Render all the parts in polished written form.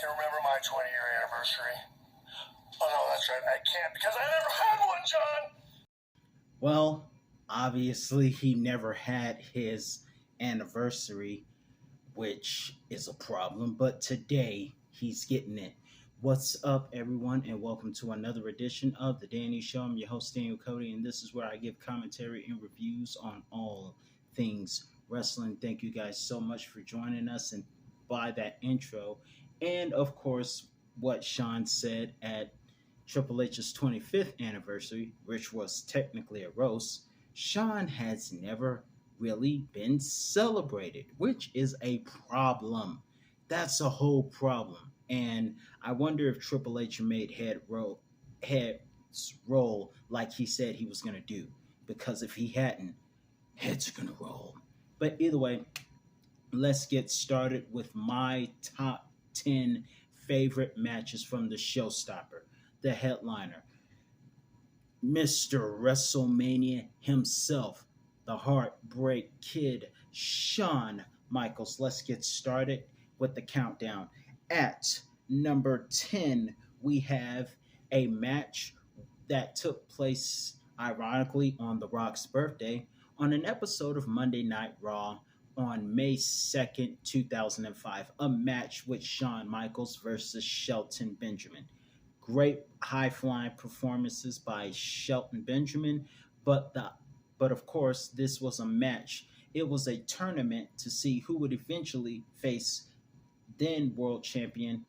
remember my 20-year anniversary? Oh, no, that's right. I can't because I never had one, John. Well, obviously, he never had his anniversary, which is a problem, but today he's getting it. What's up, everyone, and welcome to another edition of The Danny Show. I'm your host, Daniel Cody, and this is where I give commentary and reviews on all things wrestling. Thank you guys so much for joining us and by that intro. And of course, what Shawn said at Triple H's 25th anniversary, which was technically a roast, Shawn has never really been celebrated, which is a problem. That's a whole problem. And I wonder if Triple H made heads roll like he said he was gonna do. Because if he hadn't, heads are gonna roll. But either way, let's get started with my top 10 favorite matches from the showstopper, the headliner, Mr. WrestleMania himself, the Heartbreak Kid, Shawn Michaels. Let's get started with the countdown. At number 10, we have a match that took place, ironically, on The Rock's birthday on an episode of Monday Night Raw on May 2nd, 2005. A match with Shawn Michaels versus Shelton Benjamin. Great high flying performances by Shelton Benjamin, but the but of course this was a match. It was a tournament to see who would eventually face then world champion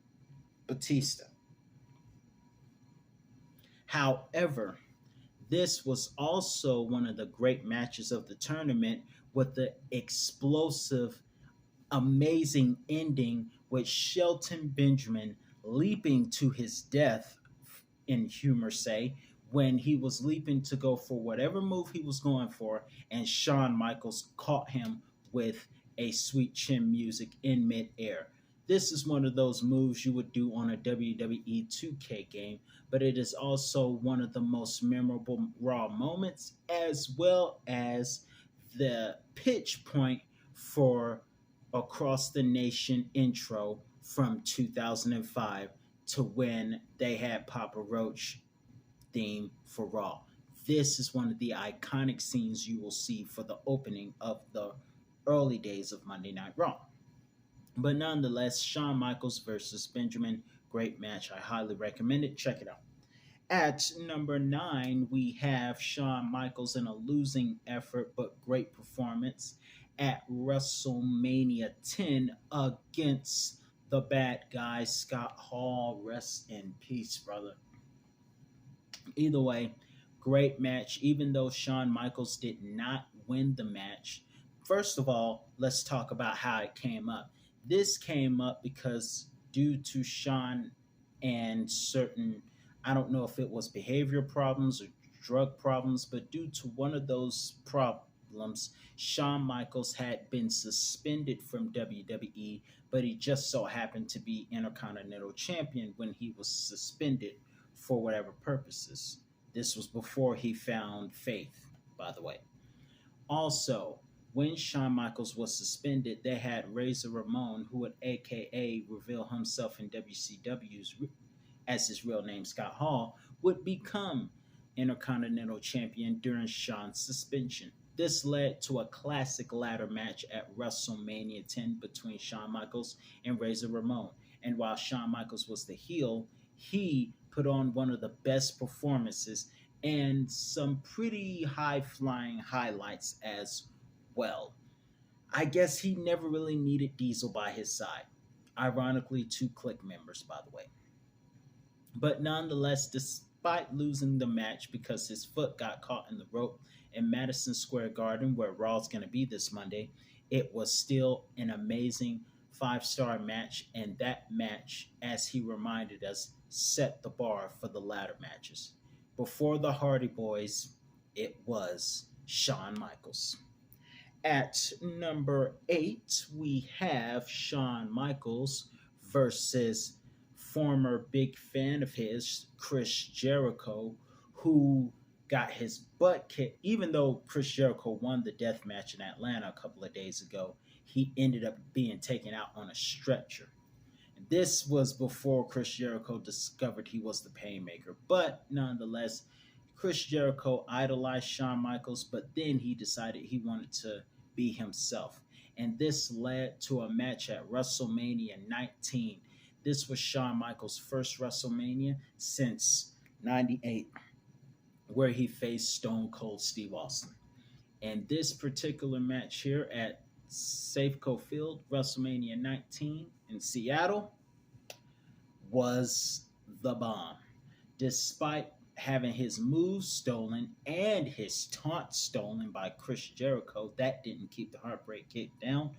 Batista. However, this was also one of the great matches of the tournament with the explosive, amazing ending with Shelton Benjamin leaping to his death, in humor say, when he was leaping to go for whatever move he was going for, and Shawn Michaels caught him with a sweet chin music in midair. This is one of those moves you would do on a WWE 2K game, but it is also one of the most memorable Raw moments, as well as the pitch point for Across the Nation intro from 2005 to when they had Papa Roach theme for Raw. This is one of the iconic scenes you will see for the opening of the early days of Monday Night Raw. But nonetheless, Shawn Michaels versus Benjamin, great match. I highly recommend it. Check it out. At number 9, we have Shawn Michaels in a losing effort but great performance at WrestleMania 10 against the bad guy Scott Hall. Rest in peace, brother. Either way, great match. Even though Shawn Michaels did not win the match, first of all, let's talk about how it came up. This came up because due to Shawn and certain, I don't know if it was behavior problems or drug problems, but due to one of those problems, Shawn Michaels had been suspended from WWE, but he just so happened to be Intercontinental Champion when he was suspended for whatever purposes. This was before he found faith, by the way. Also, when Shawn Michaels was suspended, they had Razor Ramon, who would AKA reveal himself in WCW's as his real name, Scott Hall, would become Intercontinental Champion during Shawn's suspension. This led to a classic ladder match at WrestleMania 10 between Shawn Michaels and Razor Ramon. And while Shawn Michaels was the heel, he put on one of the best performances and some pretty high flying highlights as well. I guess he never really needed Diesel by his side. Ironically, two Click members, by the way. But nonetheless, despite losing the match because his foot got caught in the rope in Madison Square Garden, where Raw's going to be this Monday, it was still an amazing 5-star match. And that match, as he reminded us, set the bar for the latter matches. Before the Hardy Boys, it was Shawn Michaels. At number 8, we have Shawn Michaels versus former big fan of his, Chris Jericho, who got his butt kicked. Even though Chris Jericho won the death match in Atlanta a couple of days ago, he ended up being taken out on a stretcher. And This was before Chris Jericho discovered he was the Painmaker. But nonetheless, Chris Jericho idolized Shawn Michaels, but then he decided he wanted to be himself. And this led to a match at WrestleMania 19. This was Shawn Michaels' first WrestleMania since 98, where he faced Stone Cold Steve Austin. And this particular match here at Safeco Field, WrestleMania 19 in Seattle, was the bomb. Despite having his moves stolen and his taunt stolen by Chris Jericho, that didn't keep the Heartbreak Kid down.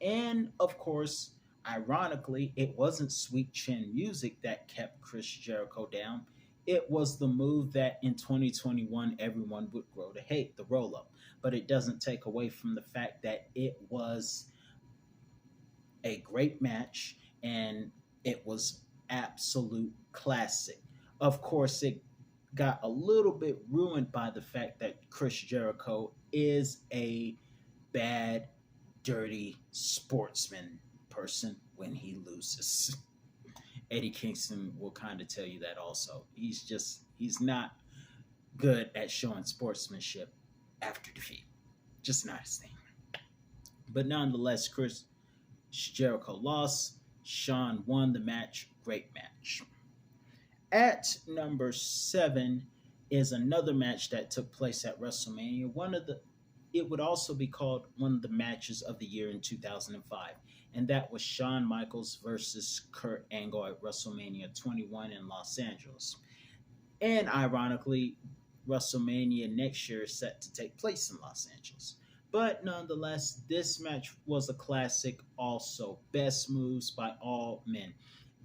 And of course, ironically, it wasn't Sweet Chin music that kept Chris Jericho down. It was the move that in 2021 everyone would grow to hate, the roll up. But it doesn't take away from the fact that it was a great match and it was absolute classic. Of course, it got a little bit ruined by the fact that Chris Jericho is a bad, dirty sportsman person when he loses. Eddie Kingston will kind of tell you that also. He's not good at showing sportsmanship after defeat. Just not his thing. But nonetheless, Chris Jericho lost. Shawn won the match. Great match. At number 7 is another match that took place at WrestleMania. It would also be called one of the matches of the year in 2005, and that was Shawn Michaels versus Kurt Angle at WrestleMania 21 in Los Angeles. And ironically, WrestleMania next year is set to take place in Los Angeles. But nonetheless, this match was a classic also. Best moves by all men.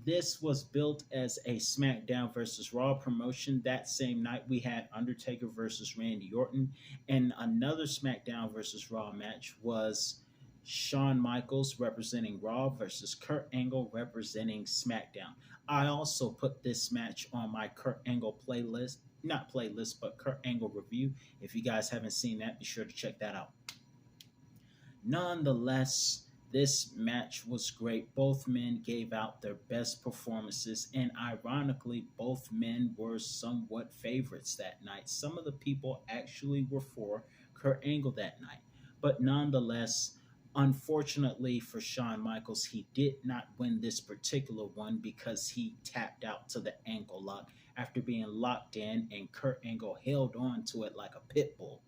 This was built as a SmackDown versus Raw promotion. That same night, we had Undertaker versus Randy Orton. And another SmackDown versus Raw match was Shawn Michaels representing Raw versus Kurt Angle representing SmackDown. I also put this match on my Kurt Angle playlist. Not playlist, but Kurt Angle review. If you guys haven't seen that, be sure to check that out. Nonetheless, this match was great. Both men gave out their best performances, and ironically, both men were somewhat favorites that night. Some of the people actually were for Kurt Angle that night. But nonetheless, unfortunately for Shawn Michaels, he did not win this particular one because he tapped out to the ankle lock after being locked in, and Kurt Angle held on to it like a pit bull.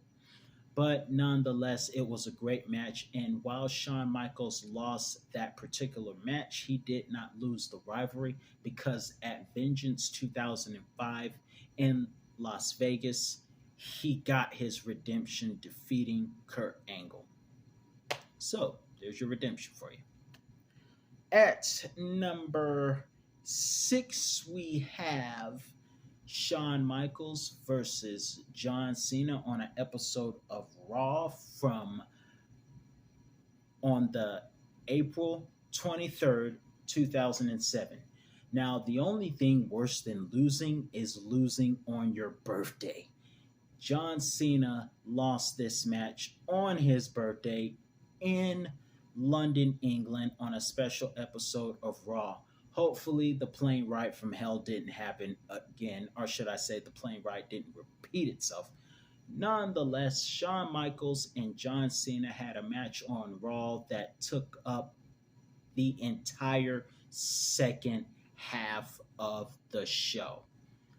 But nonetheless, it was a great match. And while Shawn Michaels lost that particular match, he did not lose the rivalry because at Vengeance 2005 in Las Vegas, he got his redemption defeating Kurt Angle. So there's your redemption for you. At number 6, we have Shawn Michaels versus John Cena on an episode of Raw from on the April 23rd, 2007. Now, the only thing worse than losing is losing on your birthday. John Cena lost this match on his birthday in London, England on a special episode of Raw. Hopefully, the plane ride from hell didn't happen again, or should I say, the plane ride didn't repeat itself. Nonetheless, Shawn Michaels and John Cena had a match on Raw that took up the entire second half of the show.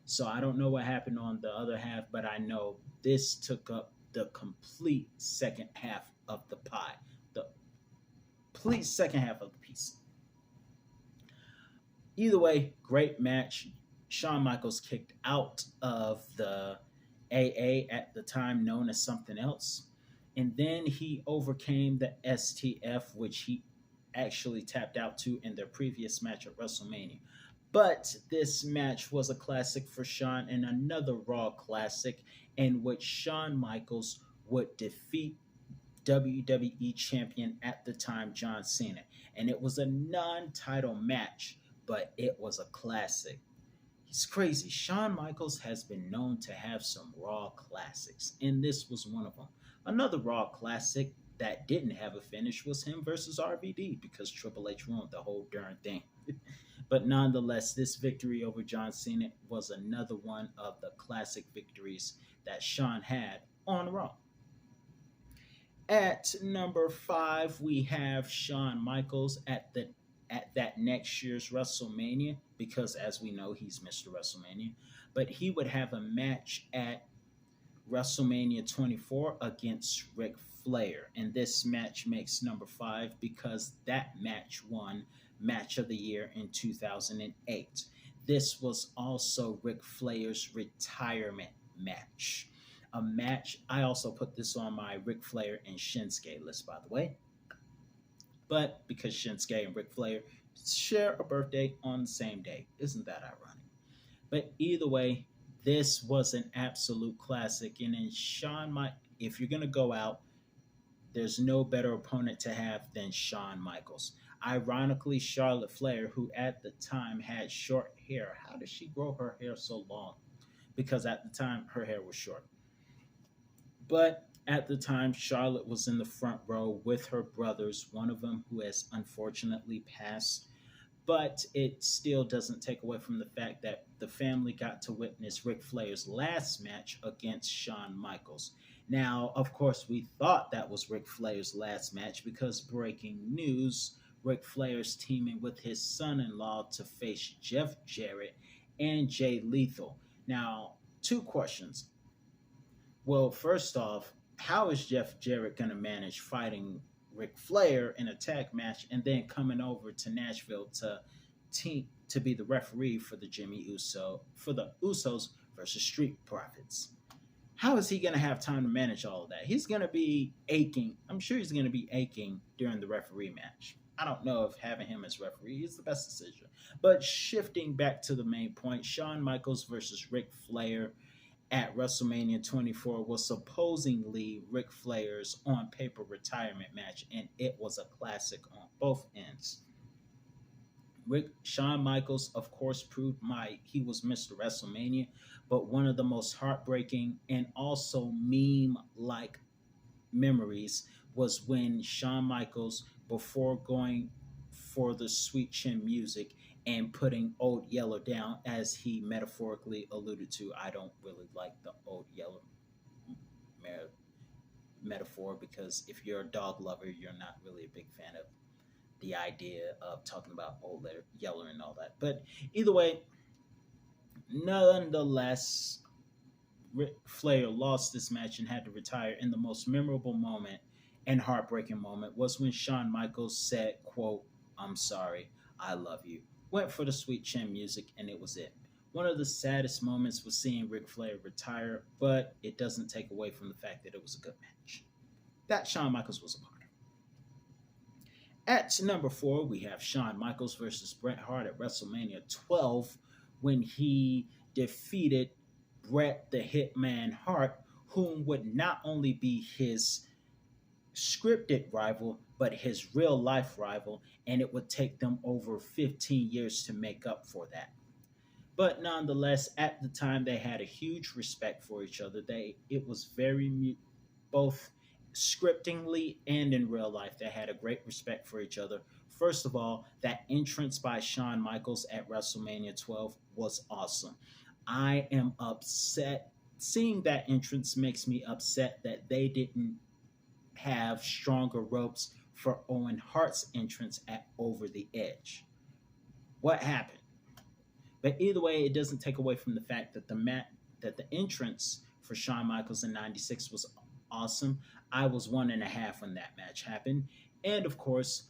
So I don't know what happened on the other half, but I know this took up the complete second half of the pie, the complete second half of the piece. Either way, great match. Shawn Michaels kicked out of the AA at the time known as something else. And then he overcame the STF, which he actually tapped out to in their previous match at WrestleMania. But this match was a classic for Shawn and another Raw classic in which Shawn Michaels would defeat WWE champion at the time, John Cena. And it was a non-title match, but it was a classic. It's crazy. Shawn Michaels has been known to have some Raw classics, and this was one of them. Another Raw classic that didn't have a finish was him versus RVD because Triple H ruined the whole darn thing. But nonetheless, this victory over John Cena was another one of the classic victories that Shawn had on Raw. At number 5, we have Shawn Michaels at that next year's WrestleMania because, as we know, he's Mr. WrestleMania. But he would have a match at WrestleMania 24 against Ric Flair, and this match makes number 5 because that match won Match of the Year in 2008. This was also Ric Flair's retirement match. A match, I also put this on my Ric Flair and Shinsuke list, by the way. But because Shinsuke and Ric Flair share a birthday on the same day, isn't that ironic? But either way, this was an absolute classic. And in if you're gonna go out, there's no better opponent to have than Shawn Michaels. Ironically, Charlotte Flair, who at the time had short hair, how did she grow her hair so long? Because at the time her hair was short. But at the time, Charlotte was in the front row with her brothers, one of them who has unfortunately passed. But it still doesn't take away from the fact that the family got to witness Ric Flair's last match against Shawn Michaels. Now, of course, we thought that was Ric Flair's last match because breaking news, Ric Flair's teaming with his son-in-law to face Jeff Jarrett and Jay Lethal. Now, two questions. Well, first off, how is Jeff Jarrett going to manage fighting Ric Flair in a tag match and then coming over to Nashville to be the referee for the Usos versus Street Profits? How is he going to have time to manage all of that? He's going to be aching. I'm sure he's going to be aching during the referee match. I don't know if having him as referee is the best decision. But shifting back to the main point, Shawn Michaels versus Ric Flair at WrestleMania 24 was supposedly Ric Flair's on-paper retirement match, and it was a classic on both ends. Shawn Michaels, of course, proved he was Mr. WrestleMania, but one of the most heartbreaking and also meme-like memories was when Shawn Michaels, before going for the Sweet Chin Music and putting Old Yeller down, as he metaphorically alluded to. I don't really like the Old Yeller metaphor because if you're a dog lover, you're not really a big fan of the idea of talking about Old Yeller and all that. But either way, nonetheless, Ric Flair lost this match and had to retire. And the most memorable moment and heartbreaking moment was when Shawn Michaels said, quote, "I'm sorry, I love you." Went for the Sweet Chin Music, and it was it. One of the saddest moments was seeing Ric Flair retire, but it doesn't take away from the fact that it was a good match that Shawn Michaels was a part of. At number 4, we have Shawn Michaels versus Bret Hart at WrestleMania 12 when he defeated Bret the Hitman Hart, whom would not only be his scripted rival, but his real life rival, and it would take them over 15 years to make up for that. But nonetheless, at the time, they had a huge respect for each other. It was both scriptingly and in real life, they had a great respect for each other. First of all, that entrance by Shawn Michaels at WrestleMania 12 was awesome. I am upset. Seeing that entrance makes me upset that they didn't have stronger ropes for Owen Hart's entrance at Over the Edge. What happened? But either way, it doesn't take away from the fact that the entrance for Shawn Michaels in '96 was awesome. I was 1.5 when that match happened, and of course,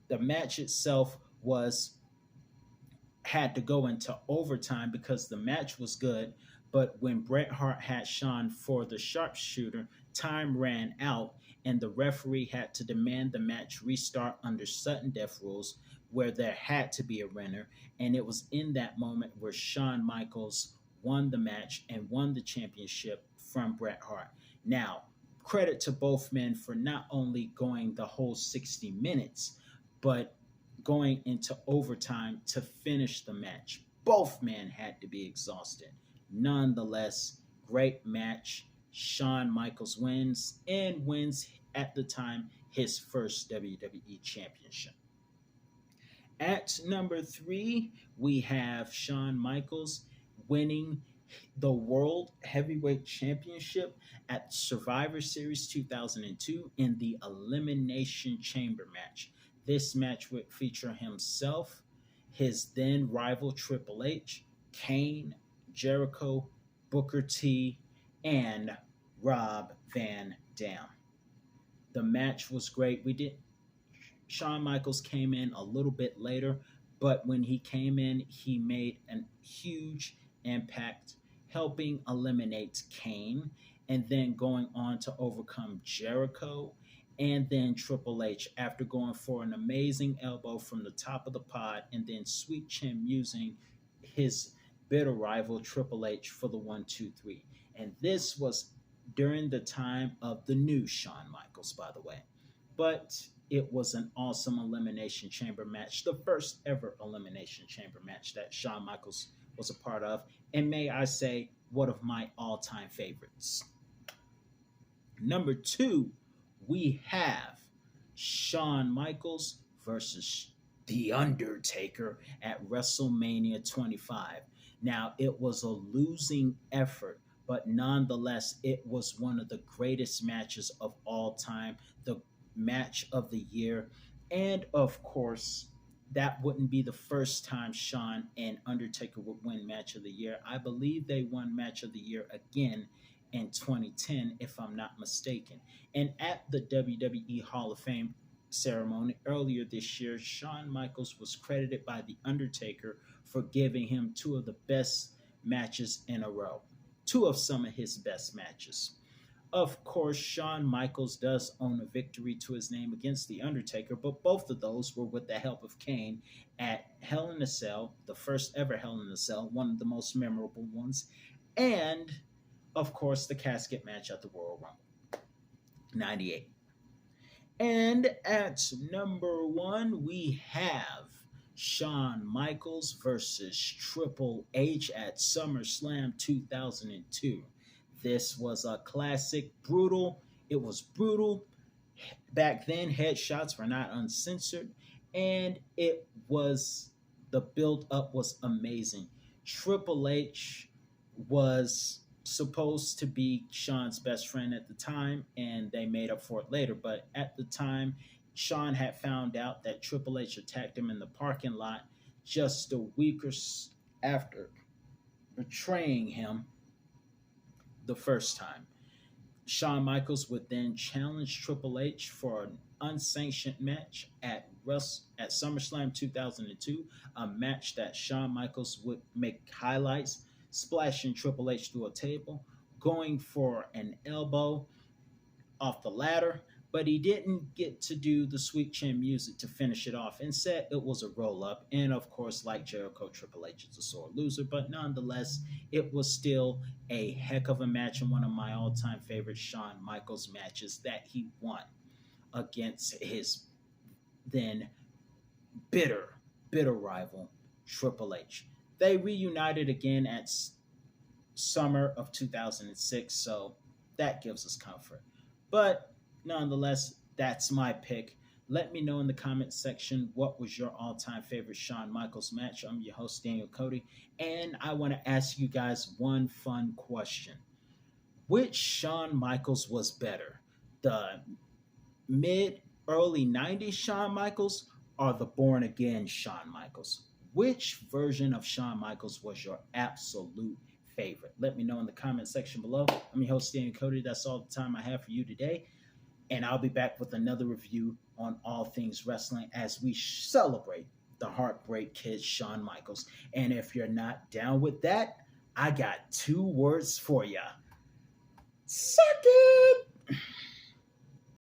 the match itself had to go into overtime because the match was good. But when Bret Hart had Shawn for the sharpshooter, time ran out, and the referee had to demand the match restart under sudden death rules, where there had to be a winner. And it was in that moment where Shawn Michaels won the match and won the championship from Bret Hart. Now, credit to both men for not only going the whole 60 minutes, but going into overtime to finish the match. Both men had to be exhausted. Nonetheless, great match. Shawn Michaels wins at the time, his first WWE championship. At number three, we have Shawn Michaels winning the World Heavyweight Championship at Survivor Series 2002 in the Elimination Chamber match. This match would feature himself, his then rival Triple H, Kane, Jericho, Booker T, and Rob Van Dam. The match was great. We did Shawn Michaels came in a little bit later, but when he came in, he made a huge impact, helping eliminate Kane and then going on to overcome Jericho and then Triple H after going for an amazing elbow from the top of the pod and then Sweet Chin using his bitter rival Triple H for the 1, 2, 3. And this was during the time of the new Shawn Michaels, by the way. But it was an awesome Elimination Chamber match, the first ever Elimination Chamber match that Shawn Michaels was a part of. And may I say, one of my all time favorites. Number two, we have Shawn Michaels versus The Undertaker at WrestleMania 25. Now, it was a losing effort, but nonetheless, it was one of the greatest matches of all time, the match of the year. And of course, that wouldn't be the first time Shawn and Undertaker would win match of the year. I believe they won match of the year again in 2010, if I'm not mistaken. And at the WWE Hall of Fame ceremony earlier this year, Shawn Michaels was credited by The Undertaker for giving him two of the best matches in a row, two of some of his best matches. Of course, Shawn Michaels does own a victory to his name against The Undertaker, but both of those were with the help of Kane at Hell in a Cell, the first ever Hell in a Cell, one of the most memorable ones, and, of course, the casket match at the Royal Rumble, 98. And at number one, we have Shawn Michaels versus Triple H at SummerSlam 2002. This was a classic, brutal. It was brutal. Back then, headshots were not uncensored, and the build up was amazing. Triple H was supposed to be Shawn's best friend at the time, and they made up for it later. But at the time, Shawn had found out that Triple H attacked him in the parking lot just a week after betraying him the first time. Shawn Michaels would then challenge Triple H for an unsanctioned match at SummerSlam 2002, a match that Shawn Michaels would make highlights, splashing Triple H through a table, going for an elbow off the ladder, but he didn't get to do the Sweet Chin music to finish it off. Instead, it was a roll up. And of course, like Jericho, Triple H is a sore loser, but nonetheless, it was still a heck of a match and one of my all time favorite Shawn Michaels matches that he won against his then bitter rival, Triple H. They reunited again at summer of 2006, so that gives us comfort. But nonetheless, that's my pick. Let me know in the comment section what was your all-time favorite Shawn Michaels match. I'm your host, Daniel Cody, and I want to ask you guys one fun question. Which Shawn Michaels was better? The mid-early 90s Shawn Michaels or the born-again Shawn Michaels? Which version of Shawn Michaels was your absolute favorite? Let me know in the comment section below. I'm your host, Daniel Cody. That's all the time I have for you today. And I'll be back with another review on all things wrestling as we celebrate the Heartbreak Kid, Shawn Michaels. And if you're not down with that, I got two words for you. Suck it!